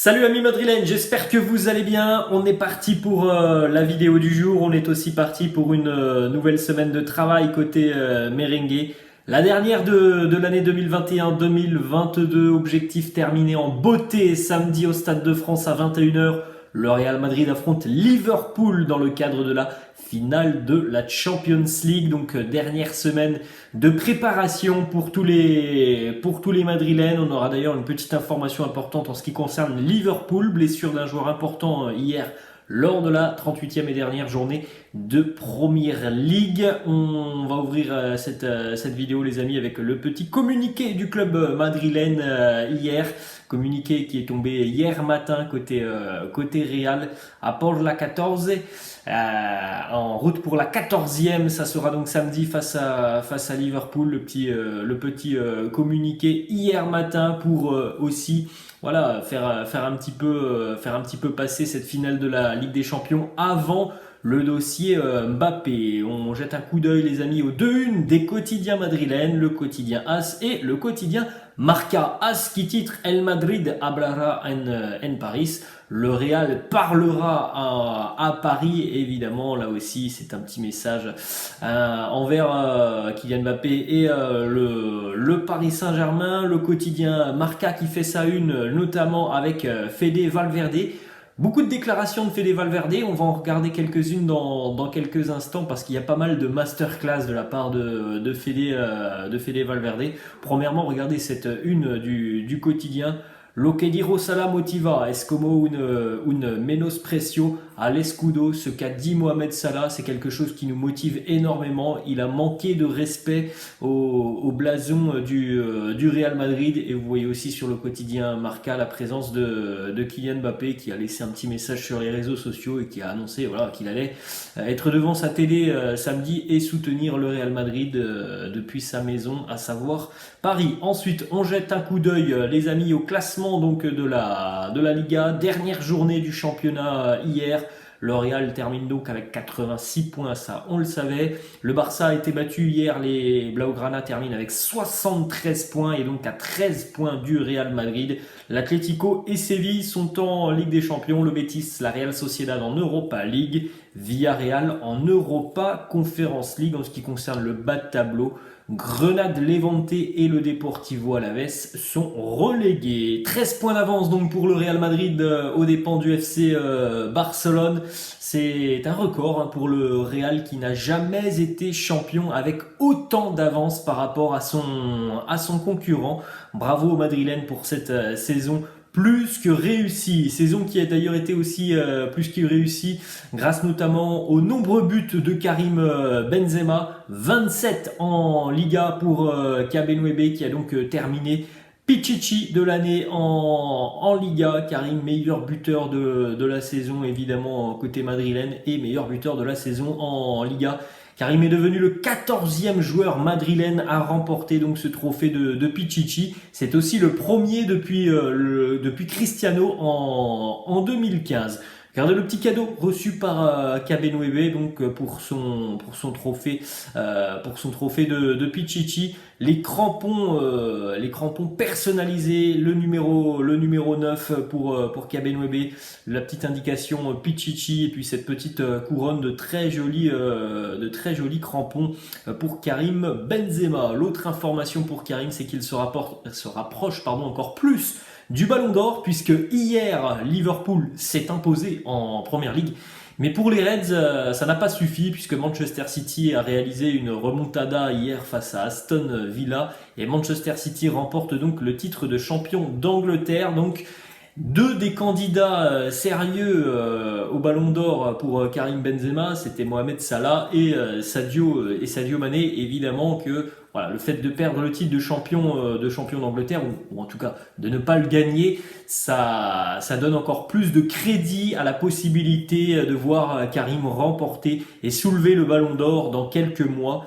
Salut amis madrilènes, j'espère que vous allez bien. On est parti pour la vidéo du jour. On est aussi parti pour une nouvelle semaine de travail côté merengue. La dernière de l'année 2021-2022. Objectif terminé en beauté samedi au Stade de France à 21h. Le Real Madrid affronte Liverpool dans le cadre de la finale de la Champions League. Donc dernière semaine de préparation pour tous les Madrilènes. On aura d'ailleurs une petite information importante en ce qui concerne Liverpool. Blessure d'un joueur important hier lors de la 38e et dernière journée de Première Ligue. On va ouvrir cette vidéo les amis avec le petit communiqué du club madrilène hier. Communiqué qui est tombé hier matin côté Real à Port la 14. En route pour la 14e, ça sera donc samedi face à Liverpool. Le petit communiqué hier matin pour aussi voilà, faire un petit peu passer cette finale de la Ligue des Champions avant le dossier Mbappé. On jette un coup d'œil les amis aux deux unes des quotidiens madrilènes, le quotidien AS et le quotidien Marca. AS qui titre El Madrid hablará en Paris. Le Real parlera à Paris, évidemment. Là aussi, c'est un petit message envers Kylian Mbappé et le Paris Saint-Germain. Le quotidien Marca qui fait sa une, notamment avec Fede Valverde. Beaucoup de déclarations de Fede Valverde, on va en regarder quelques-unes dans quelques instants parce qu'il y a pas mal de masterclass de la part de Fede Valverde. Premièrement, regardez cette une du quotidien. Lo que dijo Salah motiva es como un menosprecio al escudo. Ce qu'a dit Mohamed Salah, c'est quelque chose qui nous motive énormément. Il a manqué de respect au blason du Real Madrid. Et vous voyez aussi sur le quotidien Marca la présence de Kylian Mbappé qui a laissé un petit message sur les réseaux sociaux et qui a annoncé voilà, qu'il allait être devant sa télé samedi et soutenir le Real Madrid depuis sa maison, à savoir Paris. Ensuite, on jette un coup d'œil, les amis, au classement donc de la Liga. Dernière journée du championnat hier. Le Real termine donc avec 86 points, ça on le savait. Le Barça a été battu hier, les Blaugrana terminent avec 73 points et donc à 13 points du Real Madrid. L'Atlético et Séville sont en Ligue des Champions, le Betis, la Real Sociedad en Europa League, Villarreal en Europa Conference League. En ce qui concerne le bas de tableau, Grenade, Levante et le Deportivo Alavés sont relégués. 13 points d'avance donc pour le Real Madrid aux dépens du FC Barcelone. C'est un record pour le Real qui n'a jamais été champion avec autant d'avance par rapport à son concurrent. Bravo aux Madrilènes pour cette saison plus que réussie. Saison qui a d'ailleurs été aussi plus que réussie grâce notamment aux nombreux buts de Karim Benzema. 27 en Liga pour Kabenwebe qui a donc terminé Pichichi de l'année en Liga. Karim, meilleur buteur de la saison évidemment côté madrilène et meilleur buteur de la saison en Liga. Karim est devenu le 14e joueur madrilène à remporter donc ce trophée de Pichichi. C'est aussi le premier depuis Cristiano en 2015. Regardez le petit cadeau reçu par Kabenwebe donc pour son trophée de Pichichi, les crampons personnalisés, le numéro 9 pour Kabenwebe, la petite indication Pichichi et puis cette petite couronne de très jolis crampons pour Karim Benzema. L'autre information pour Karim, c'est qu'il se rapproche encore plus du Ballon d'Or puisque hier Liverpool s'est imposé en Première Ligue. Mais pour les Reds, ça n'a pas suffi puisque Manchester City a réalisé une remontada hier face à Aston Villa et Manchester City remporte donc le titre de champion d'Angleterre. Donc deux des candidats sérieux au Ballon d'Or pour Karim Benzema, c'était Mohamed Salah et Sadio Mané. Évidemment que voilà, le fait de perdre le titre de champion d'Angleterre, ou en tout cas de ne pas le gagner, ça donne encore plus de crédit à la possibilité de voir Karim remporter et soulever le Ballon d'Or dans quelques mois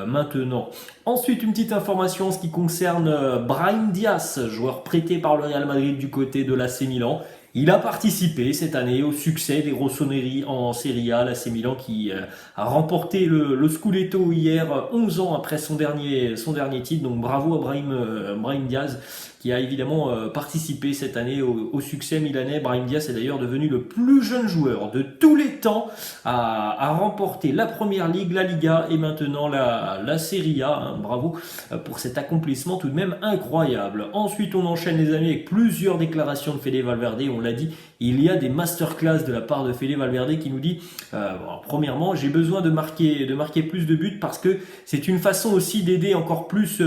maintenant. Ensuite, une petite information en ce qui concerne Brahim Diaz, joueur prêté par le Real Madrid du côté de l'AC Milan. Il a participé cette année au succès des Rossoneri en Serie A, l'AC Milan qui a remporté le Scudetto hier, 11 ans après son dernier titre. Donc bravo à Brahim Diaz qui a évidemment participé cette année au succès milanais. Brahim Diaz est d'ailleurs devenu le plus jeune joueur de tous les temps à remporter la Première Ligue, la Liga et maintenant la Serie A. Hein. Bravo pour cet accomplissement tout de même incroyable. Ensuite, on enchaîne les amis avec plusieurs déclarations de Fede Valverde. On l'a dit, il y a des masterclass de la part de Fede Valverde qui nous dit premièrement, j'ai besoin de marquer plus de buts parce que c'est une façon aussi d'aider encore plus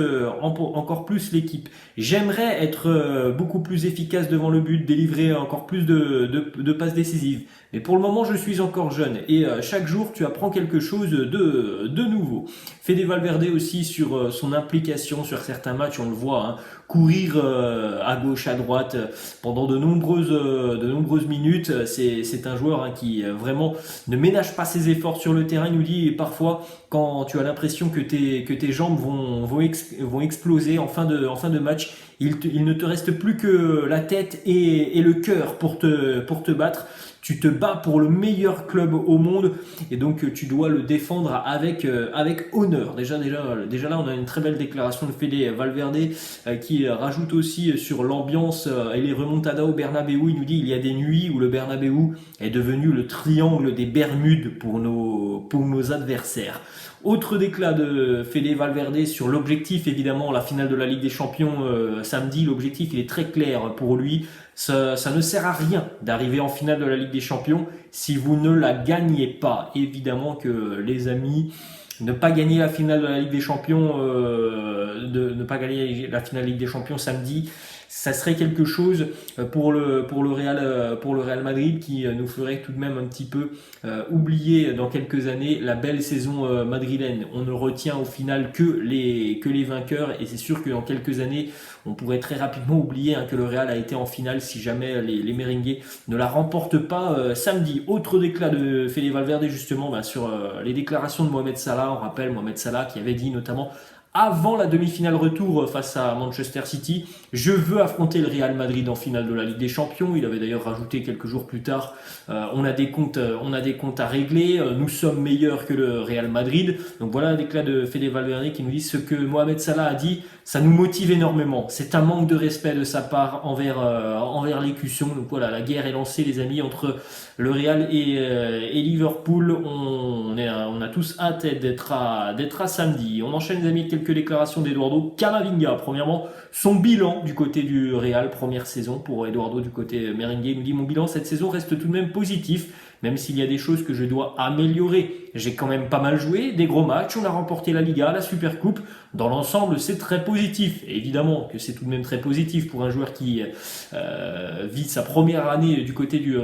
l'équipe. J'aimerais être beaucoup plus efficace devant le but, délivrer encore plus de passes décisives. Mais pour le moment, je suis encore jeune et chaque jour, tu apprends quelque chose de nouveau. Fede Valverde aussi sur son implication sur certains matchs, on le voit, hein, courir à gauche, à droite pendant de nombreuses minutes. C'est un joueur qui vraiment ne ménage pas ses efforts sur le terrain. Il nous dit parfois quand tu as l'impression que tes jambes vont exploser en fin de match, il ne te reste plus que la tête et le cœur pour te battre. Tu te bats pour le meilleur club au monde et donc tu dois le défendre avec honneur. Déjà là, on a une très belle déclaration de Fede Valverde qui rajoute aussi sur l'ambiance et les remontadas au Bernabéu. Il nous dit il y a des nuits où le Bernabéu est devenu le triangle des Bermudes pour nos adversaires. Autre déclat de Fede Valverde sur l'objectif, évidemment, la finale de la Ligue des Champions samedi. L'objectif, il est très clair pour lui. Ça ne sert à rien d'arriver en finale de la Ligue des Champions si vous ne la gagnez pas. Évidemment que les amis, ne pas gagner la finale de la Ligue des Champions, ne pas gagner la finale de la Ligue des Champions samedi, ça serait quelque chose pour le Real Madrid qui nous ferait tout de même un petit peu oublier dans quelques années la belle saison madrilène. On ne retient au final que les vainqueurs et c'est sûr que dans quelques années on pourrait très rapidement oublier que le Real a été en finale si jamais les merengues ne la remportent pas samedi. Autre déclat de Fede Valverde justement sur les déclarations de Mohamed Salah. On rappelle Mohamed Salah qui avait dit notamment avant la demi-finale retour face à Manchester City, je veux affronter le Real Madrid en finale de la Ligue des Champions. Il avait d'ailleurs rajouté quelques jours plus tard, on a des comptes à régler, nous sommes meilleurs que le Real Madrid. Donc voilà un déclat de Fede Valverde qui nous dit ce que Mohamed Salah a dit, ça nous motive énormément. C'est un manque de respect de sa part envers l'écusson. Donc voilà, la guerre est lancée les amis entre le Real et Liverpool. On a tous hâte d'être à samedi. On enchaîne les amis avec quelques déclarations d'Eduardo Camavinga. Premièrement, son bilan du côté du Real, première saison pour Eduardo du côté merengue. Il nous dit mon bilan cette saison reste tout de même positif, même s'il y a des choses que je dois améliorer. J'ai quand même pas mal joué, des gros matchs, on a remporté la Liga, la Supercoupe. Dans l'ensemble, c'est très positif. Et évidemment que c'est tout de même très positif pour un joueur qui vit sa première année du côté du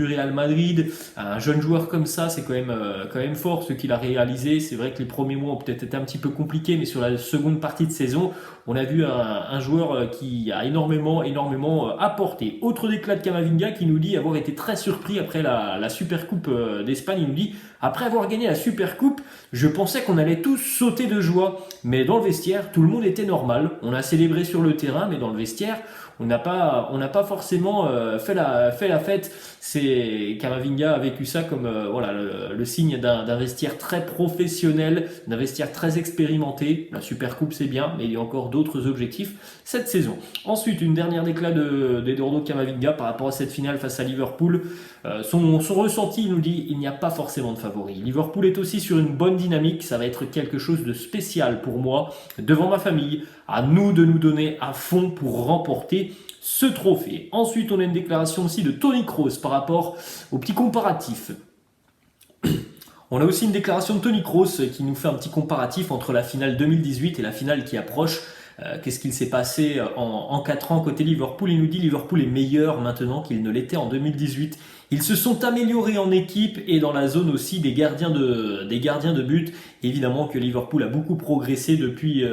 Real Madrid. Un jeune joueur comme ça, c'est quand même fort ce qu'il a réalisé. C'est vrai que les premiers mois ont peut-être été un petit peu compliqués, mais sur la seconde partie de saison, on a vu un joueur qui a énormément apporté. Autre déclat de Camavinga qui nous dit avoir été très surpris après la Supercoupe d'Espagne. Il nous dit après avoir gagné la Supercoupe, je pensais qu'on allait tous sauter de joie, mais dans le vestiaire, tout le monde était normal. On a célébré sur le terrain, mais dans le vestiaire, on n'a pas forcément fait la fête. Camavinga a vécu ça comme le signe d'un vestiaire très professionnel, d'un vestiaire très expérimenté. La Supercoupe c'est bien, mais il y a encore d'autres objectifs cette saison. Ensuite, une dernière déclat d'Eduardo Camavinga par rapport à cette finale face à Liverpool. Son ressenti, il nous dit, il n'y a pas forcément de favori. Liverpool est aussi sur une bonne dynamique, ça va être quelque chose de spécial pour moi, devant ma famille, à nous de nous donner à fond pour remporter ce trophée. Ensuite, on a une déclaration aussi de Toni Kroos par rapport au petit comparatif. On a aussi une déclaration de Toni Kroos qui nous fait un petit comparatif entre la finale 2018 et la finale qui approche. Qu'est-ce qu'il s'est passé en 4 ans côté Liverpool? Il nous dit Liverpool est meilleur maintenant qu'il ne l'était en 2018. Ils se sont améliorés en équipe et dans la zone aussi des gardiens de but. Évidemment que Liverpool a beaucoup progressé depuis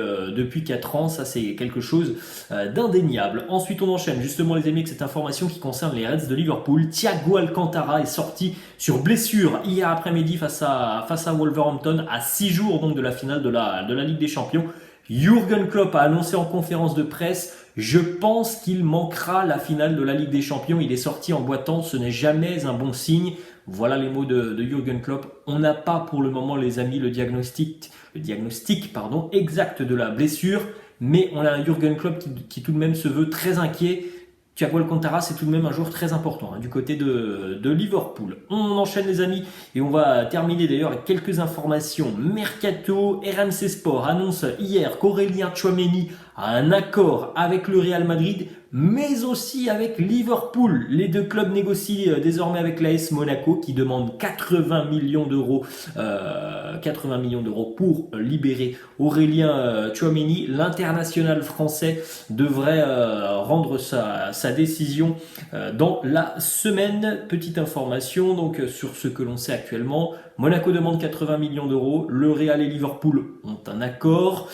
4 ans, ça c'est quelque chose d'indéniable. Ensuite on enchaîne justement les amis avec cette information qui concerne les Reds de Liverpool. Thiago Alcantara est sorti sur blessure hier après-midi face à Wolverhampton à 6 jours donc de la finale de la Ligue des Champions. Jürgen Klopp a annoncé en conférence de presse « Je pense qu'il manquera la finale de la Ligue des Champions ». Il est sorti en boitant, ce n'est jamais un bon signe. Voilà les mots de Jürgen Klopp. On n'a pas pour le moment les amis le diagnostic exact de la blessure. mais on a un Jürgen Klopp qui tout de même se veut très inquiet. Thiago Alcantara, c'est tout de même un joueur très important du côté de Liverpool. On enchaîne les amis et on va terminer d'ailleurs avec quelques informations. Mercato, RMC Sport annonce hier qu'Aurélien Tchouaméni a un accord avec le Real Madrid, mais aussi avec Liverpool. Les deux clubs négocient désormais avec l'AS Monaco qui demande 80 millions d'euros 80 millions d'euros pour libérer Aurélien Tchouaméni. L'international français devrait rendre sa décision dans la semaine. Petite information donc sur ce que l'on sait actuellement. Monaco demande 80 millions d'euros. Le Real et Liverpool ont un accord.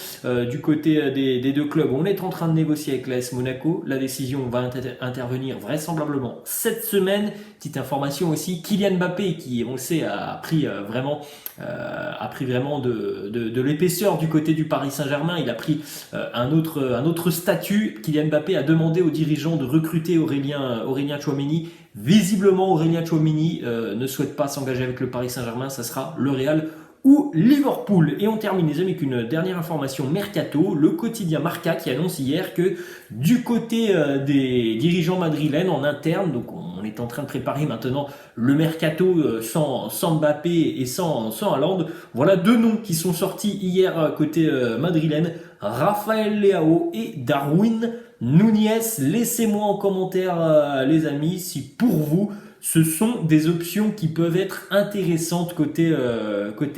Du côté des deux clubs, on est en train de négocier avec l'AS Monaco. La décision va intervenir vraisemblablement cette semaine. Petite information aussi, Kylian Mbappé, qui on le sait a pris vraiment de l'épaisseur du côté du Paris Saint-Germain. Il a pris un autre statut. Kylian Mbappé a demandé aux dirigeants de recruter Aurélien Tchouaméni. Visiblement, Aurélien Tchouaméni ne souhaite pas s'engager avec le Paris Saint-Germain. Ça sera le Real ou Liverpool. Et on termine les amis avec une dernière information mercato, le quotidien Marca qui annonce hier que du côté des dirigeants madrilènes en interne, donc on est en train de préparer maintenant le mercato sans Mbappé et sans Haaland. Voilà deux noms qui sont sortis hier côté madrilène, Rafael Leao et Darwin Nunez. Laissez-moi en commentaire les amis si pour vous ce sont des options qui peuvent être intéressantes côté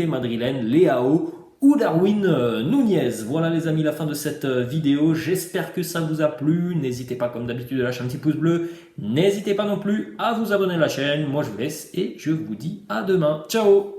madrilène, Leao ou Darwin Nunez. Voilà les amis, la fin de cette vidéo. J'espère que ça vous a plu. N'hésitez pas comme d'habitude à lâcher un petit pouce bleu. N'hésitez pas non plus à vous abonner à la chaîne. Moi je vous laisse et je vous dis à demain. Ciao!